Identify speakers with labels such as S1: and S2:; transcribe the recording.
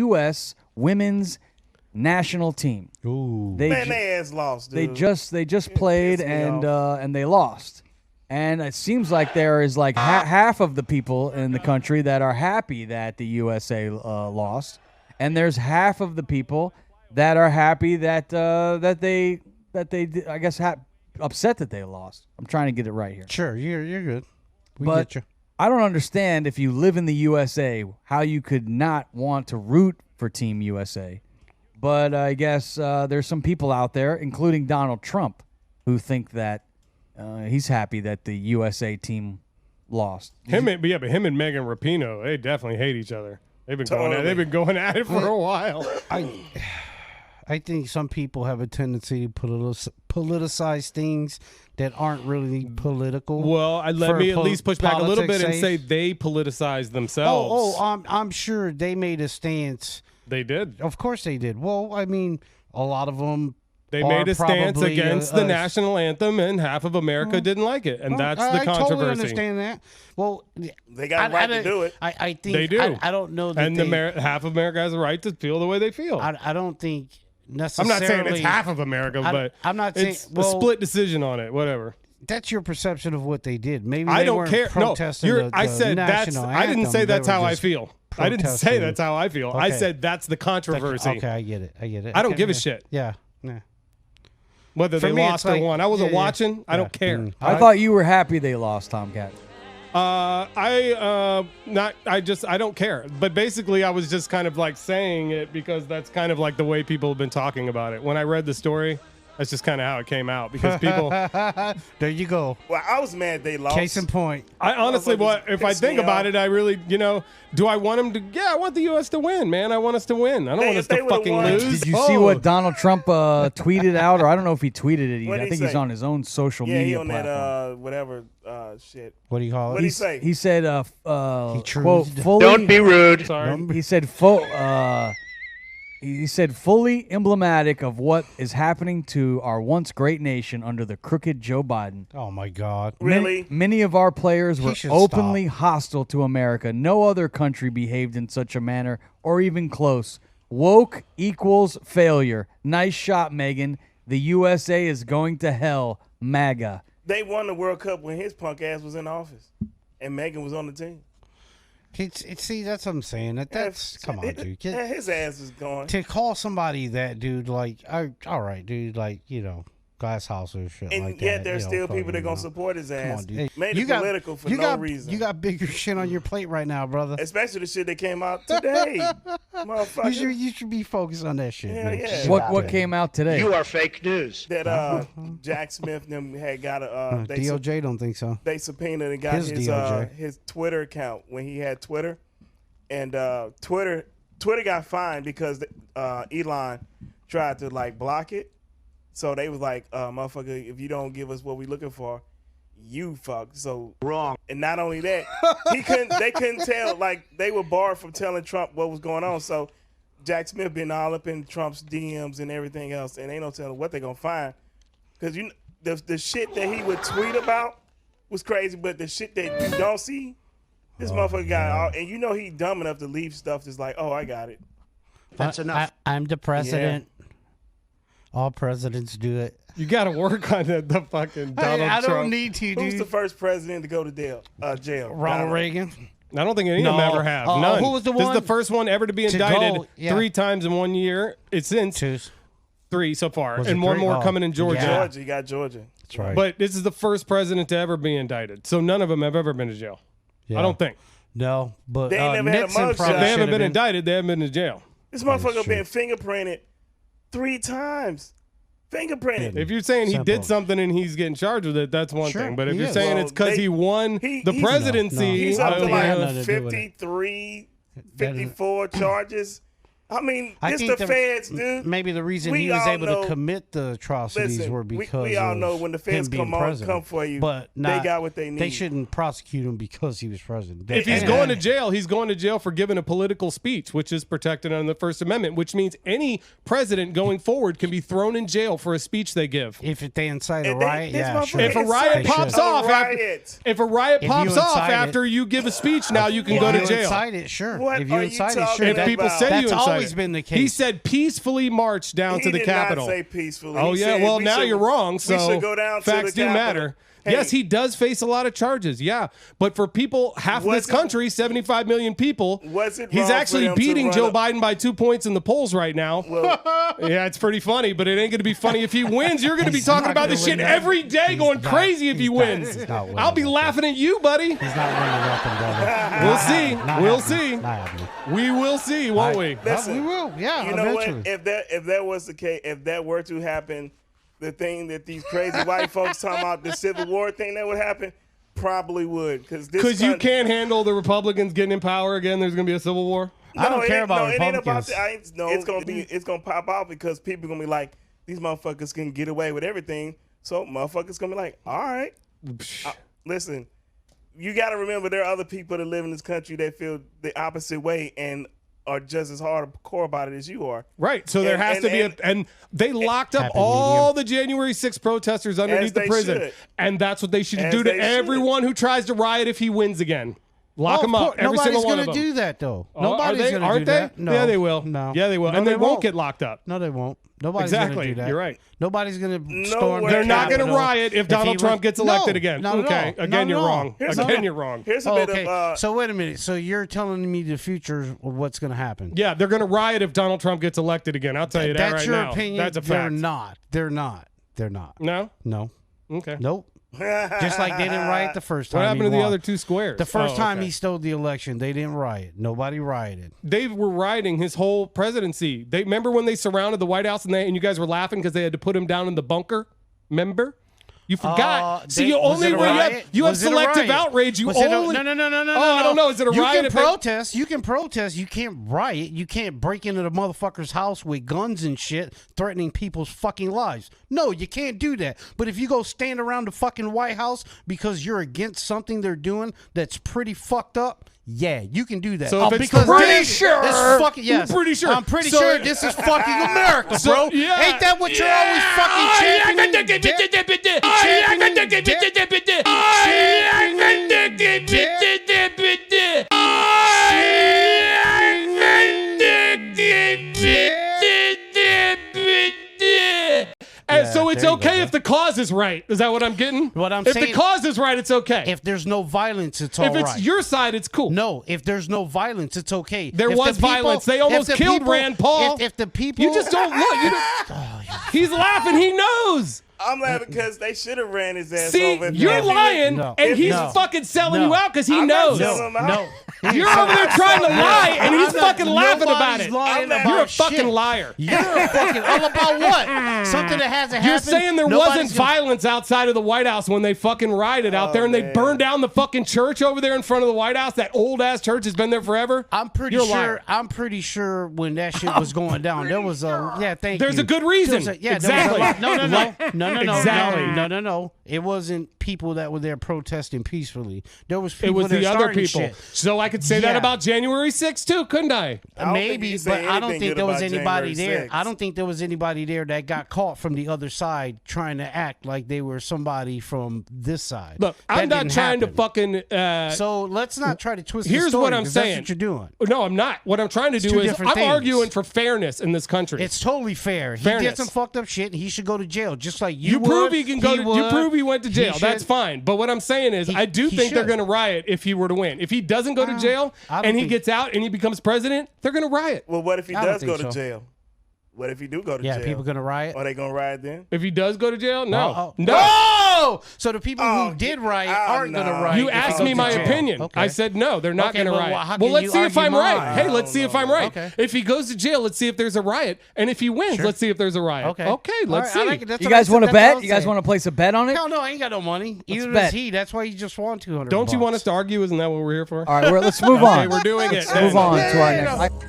S1: U.S. women's national team.
S2: Ooh.
S3: They ass lost, dude.
S1: They just played and they lost. And it seems like there is like half of the people in the country that are happy that the USA lost, and there's half of the people that are happy that they I guess upset that they lost. I'm trying to get it right here.
S2: Sure, you're good. We
S1: But
S2: get you.
S1: I don't understand if you live in the USA how you could not want to root for Team USA. But I guess there's some people out there, including Donald Trump, who think that he's happy that the USA team lost.
S4: But him and Megan Rapeenoe, they definitely hate each other. They've been going at it for a while.
S2: I think some people have a tendency to politicize things that aren't really political.
S4: Well, let me at least push back a little bit and say they politicize themselves.
S2: I'm sure they made a stance.
S4: They did.
S2: Of course they did. Well, I mean, a lot of them.
S4: They made a stance against the national anthem, and half of America didn't like it, and that's the controversy. I totally
S2: understand that. Well,
S3: they got a right to do it.
S2: I think
S4: they do.
S2: I don't know that.
S4: And half of America has a right to feel the way they feel.
S2: I don't think necessarily.
S4: I'm not saying it's half of America, but
S2: I'm not saying
S4: it's a split decision on it. Whatever.
S2: That's your perception of what they did. Maybe
S4: I
S2: they
S4: don't
S2: weren't
S4: care.
S2: protesting
S4: No, I said
S2: that's.
S4: I didn't say that's how I feel. I didn't say that's how I feel.
S2: Okay.
S4: I said that's the controversy.
S2: Okay, I get it.
S4: I don't give a shit.
S2: Yeah.
S4: Whether they lost or won. I wasn't watching. I don't care.
S1: I thought you were happy they lost, Tomcat.
S4: I don't care. But basically, I was just kind of like saying it because that's kind of like the way people have been talking about it. When I read the story, that's just kind of how it came out because people.
S2: There you go.
S3: Well, I was mad they lost.
S2: Case in point.
S4: I honestly, if I think about it, I really, do I want them to? Yeah, I want the U.S. to win, man. I want us to win. I don't want us to fucking lose.
S1: Did you see what Donald Trump tweeted out, or I don't know if he tweeted it. I think he's
S3: say?
S1: on his own social media
S3: on
S1: platform.
S3: that
S1: whatever
S3: shit.
S2: What do you call it?
S3: What did he say?
S1: He said,
S2: quote,
S1: fully,
S5: don't be rude.
S4: Sorry.
S1: He said, he said, fully emblematic of what is happening to our once great nation under the crooked Joe Biden.
S2: Oh, my God.
S3: Really?
S1: Many of our players were
S2: should
S1: openly hostile to America. No other country behaved in such a manner or even close. Woke equals failure. Nice shot, Megan. The USA is going to hell. MAGA.
S3: They won the World Cup when his punk ass was in office, and Megan was on the team.
S2: See, that's what I'm saying. That's come on, dude.
S3: His ass is gone.
S2: To call somebody that, dude, like, all right, dude, like, glass house or shit
S3: and
S2: like that.
S3: yet there's still people that gonna support his ass.
S2: Come on, dude.
S3: Made it political for no reason.
S2: You got bigger shit on your plate right now, brother.
S3: Especially the shit that came out today. Motherfucker.
S2: You should be focused on that shit.
S3: Hell
S2: man.
S3: yeah.
S1: What came out today?
S5: You are fake news.
S3: That Jack Smith and them had got a
S2: DOJ don't think so.
S3: They subpoenaed and got his Twitter account when he had Twitter. And Twitter got fined because Elon tried to like block it. So they was like, motherfucker, if you don't give us what we looking for, you fuck. So
S5: wrong.
S3: And not only that, they couldn't tell, like they were barred from telling Trump what was going on. So Jack Smith been all up in Trump's DMs and everything else, and ain't no telling what they gonna find. Because the shit that he would tweet about was crazy, but the shit that you don't see, this motherfucker got all, and he dumb enough to leave stuff that's like, oh, I got it.
S5: That's enough.
S2: I'm the president. Yeah. All presidents do it.
S4: You got to work on the fucking Donald Trump.
S2: I don't need to, dude.
S3: Who's the first president to go to jail?
S2: Ronald Reagan.
S4: I don't think any of them ever have. None.
S2: Who was the one?
S4: This is the first one ever to be indicted 3 times in 1 year. It's since 3 so far. And one more coming in Georgia.
S3: Yeah. You got Georgia.
S2: That's right.
S4: But this is the first president to ever be indicted. So none of them have ever been to jail. Yeah. I don't think.
S2: No, but
S3: they ain't never had a mugshot.
S4: If they haven't been indicted, they haven't been to jail.
S3: This motherfucker been fingerprinted 3 times. Fingerprinted.
S4: If you're saying he did something and he's getting charged with it, that's one thing. But if you're saying it's because he won the presidency,
S3: he's up to like 53, 54 charges. I mean, it's the feds, dude.
S2: Maybe the reason he was able to commit the atrocities were because
S3: we all know when the feds come for you,
S2: but
S3: they got what they need.
S2: They shouldn't prosecute him because he was president.
S4: If he's going to jail, he's going to jail for giving a political speech, which is protected under the First Amendment, which means any president going forward can be thrown in jail for a speech they give.
S2: If they incite a riot, sure.
S4: If a riot pops off after you give a speech, now you can go to jail.
S2: Incite it, sure.
S3: What
S2: if you incite it, sure.
S4: If people say you incite
S2: always been the case.
S4: He said peacefully march down to the Capitol.
S3: He did not say peacefully.
S4: Oh,
S3: He
S4: yeah.
S3: said
S4: Well,
S3: we
S4: now
S3: should-
S4: you're wrong. So
S3: we should go down
S4: facts
S3: to the
S4: do
S3: Capitol.
S4: matter.
S3: Hey,
S4: Yes, he does face a lot of charges. Yeah. But for people, half of this country, 75 million people, he's actually beating Joe Biden by 2 points in the polls right now. Yeah, it's pretty funny, but it ain't going to be funny if he wins. You're going to be talking about this shit every day, going crazy if he wins. I'll be laughing at you, buddy.
S2: He's not winning nothing, brother.
S4: We'll see. We'll see.
S2: Not happening.
S4: We will see, won't we?
S3: Listen,
S2: We will. Yeah,
S3: you know
S2: eventually.
S3: what? If that was the case, if that were to happen, the thing that these crazy white folks talking about, the Civil War thing that would happen, probably would.
S4: Because you can't handle the Republicans getting in power again. There's going to be a civil war.
S2: I don't care about
S3: it ain't about
S2: Republicans.
S3: that. It's gonna pop out because people gonna be like, these motherfuckers can get away with everything. So motherfuckers gonna be like, all right, listen. You got to remember there are other people that live in this country that feel the opposite way and are just as hardcore about it as you are.
S4: Right. So there has to be and they locked up all the January 6th protesters underneath the prison.
S3: Should.
S4: And that's what they should do to everyone who tries to riot if he wins again. Lock them up. Every single one of them.
S2: Nobody's going to do that, though.
S4: Nobody's
S2: going to do that.
S4: No. Yeah, they will.
S2: No.
S4: Yeah, they will.
S2: No,
S4: And they won't get locked up.
S2: No, they won't. Nobody's going to do that.
S4: You're right.
S2: Nobody's going to storm.
S3: way.
S4: They're not going to
S3: No.
S4: riot if Donald Trump gets elected again.
S2: Not at
S4: Okay.
S2: all.
S4: Again,
S2: Not
S4: you're
S2: at all.
S4: wrong. Again, you're wrong.
S3: Here's a bit of
S2: So wait a minute. So you're telling me the future of what's going to happen?
S4: Yeah, they're going to riot if Donald Trump gets elected again. I'll tell you that
S2: That's
S4: right
S2: your
S4: now.
S2: opinion.
S4: That's a
S2: They're
S4: fact.
S2: not. They're not. They're not.
S4: No?
S2: No.
S4: Okay.
S2: Nope. Just like they didn't riot the first time.
S4: What happened
S2: he
S4: to the
S2: won.
S4: other two squares?
S2: The first time
S4: okay.
S2: he stole the election, they didn't riot. Nobody rioted.
S4: They were rioting his whole presidency. They remember when they surrounded the White House and you guys were laughing because they had to put him down in the bunker? Remember? You forgot. See, you only you have selective outrage. You only
S2: no.
S4: Oh, I don't know. Is it a riot?
S2: You can protest. You can protest. You can't riot. You can't break into the motherfucker's house with guns and shit, threatening people's fucking lives. No, you can't do that. But if you go stand around the fucking White House because you're against something they're doing that's pretty fucked up, yeah, you can do that.
S4: So if it's
S2: because
S4: pretty sure,
S2: this fucking, yes,
S4: pretty sure.
S2: I'm pretty
S4: So-
S2: sure this is fucking America, bro.
S4: yeah.
S2: Ain't that what you're always fucking
S4: And so it's okay if the cause is right. Is that what I'm getting?
S2: What I'm
S4: if
S2: saying-
S4: the cause is right, it's okay.
S2: If there's no violence, it's all
S4: If
S2: right.
S4: it's your side, it's cool.
S2: No, if there's no violence, it's okay.
S4: There
S2: If
S4: was
S2: the people-
S4: violence. They
S2: if
S4: almost
S2: the
S4: killed
S2: people-
S4: Rand Paul.
S2: If the people,
S4: You just don't look. You don't, he's laughing. He knows.
S3: I'm laughing because they should have ran his ass
S4: See,
S3: over.
S4: you're lying,
S2: No.
S4: and he's
S2: No.
S4: fucking selling
S2: No.
S4: you out because he
S3: I'm not
S4: knows.
S3: selling him out.
S2: No,
S4: You're over there trying to lie, and he's fucking laughing about it.
S2: Lying
S3: I'm not-
S2: about
S4: You're a
S2: shit.
S4: fucking liar.
S2: You're a fucking all about what? Something that hasn't
S4: You're
S2: happened.
S4: saying there
S2: Nobody's
S4: wasn't
S2: gonna-
S4: violence outside of the White House when they fucking rioted out there and they burned down the fucking church over there in front of the White House. That old ass church has been there forever.
S2: I'm pretty
S4: You're a
S2: sure.
S4: liar.
S2: I'm pretty sure when that shit was going down, there was a Thank
S4: There's
S2: you.
S4: a good reason.
S2: There was a-
S4: Exactly.
S2: there was a- No.
S4: Exactly.
S2: No. It wasn't people that were there protesting peacefully. There was
S4: It
S2: people
S4: was
S2: there
S4: the other
S2: starting
S4: people.
S2: shit.
S4: So I could say that
S2: Yeah.
S4: about January 6th too, couldn't I?
S3: I don't think
S2: Maybe,
S3: you say
S2: but I don't
S3: anything
S2: think
S3: good
S2: there was
S3: about
S2: anybody
S3: January
S2: there.
S3: 6th.
S2: I don't think there was anybody there that got caught from the other side trying to act like they were somebody from this side.
S4: Look,
S2: That
S4: I'm not
S2: didn't
S4: trying to
S2: happen.
S4: fucking.
S2: So let's not try to twist the
S4: Here's
S2: story,
S4: what I'm
S2: 'cause
S4: saying.
S2: That's what you're doing.
S4: No, I'm not. What I'm trying to do
S2: two
S4: is
S2: different
S4: I'm
S2: things.
S4: arguing for fairness in this country.
S2: It's totally fair. He
S4: Fairness.
S2: did some fucked up shit, and he should go to jail, just like you
S4: You prove
S2: would,
S4: he can go. You
S2: would,
S4: prove he went to jail.
S2: he
S4: That's
S2: should.
S4: fine. But what I'm saying is, I do
S2: he
S4: think they're
S2: should.
S4: going to riot if he were to win. If he doesn't go to jail
S2: I don't
S4: and he
S2: think-
S4: gets out and he becomes president, they're going to riot.
S3: Well, what if he
S2: I don't
S3: does go
S2: think
S3: to
S2: so.
S3: jail? What if he do go to
S2: Yeah,
S3: jail?
S2: people gonna riot.
S3: Are they gonna riot then?
S4: If he does go to jail, no, no.
S2: Oh! So the people
S3: Oh,
S2: who did riot
S3: oh,
S2: aren't
S3: no.
S2: gonna riot.
S4: You
S2: if they
S4: asked
S2: go
S4: me
S2: to
S4: my
S2: jail.
S4: opinion.
S2: Okay.
S4: I said no, they're not
S2: Okay,
S4: going to
S2: but
S4: riot.
S2: how
S4: Well,
S2: can
S4: let's
S2: you
S4: see if
S2: argue
S4: I'm right.
S2: mine?
S4: Hey, let's see if I'm right.
S2: Okay.
S4: If he goes to jail, let's see if there's a riot. And if he wins, let's see if there's a riot.
S2: Okay.
S4: Okay, let's
S2: All right, I
S4: see.
S2: like it. That's
S1: You
S2: what I
S1: guys
S2: said.
S1: want to
S2: That's what I
S1: bet?
S2: was
S1: You guys
S2: saying.
S1: want to place a bet on it?
S2: Hell no, I ain't got no money. Either
S1: bet.
S2: does he. That's why he just won $200.
S4: Don't you want us to argue? Isn't that what we're here for?
S1: All right, let's move
S4: Okay,
S1: on.
S4: we're doing it.
S1: Let's move on to our next.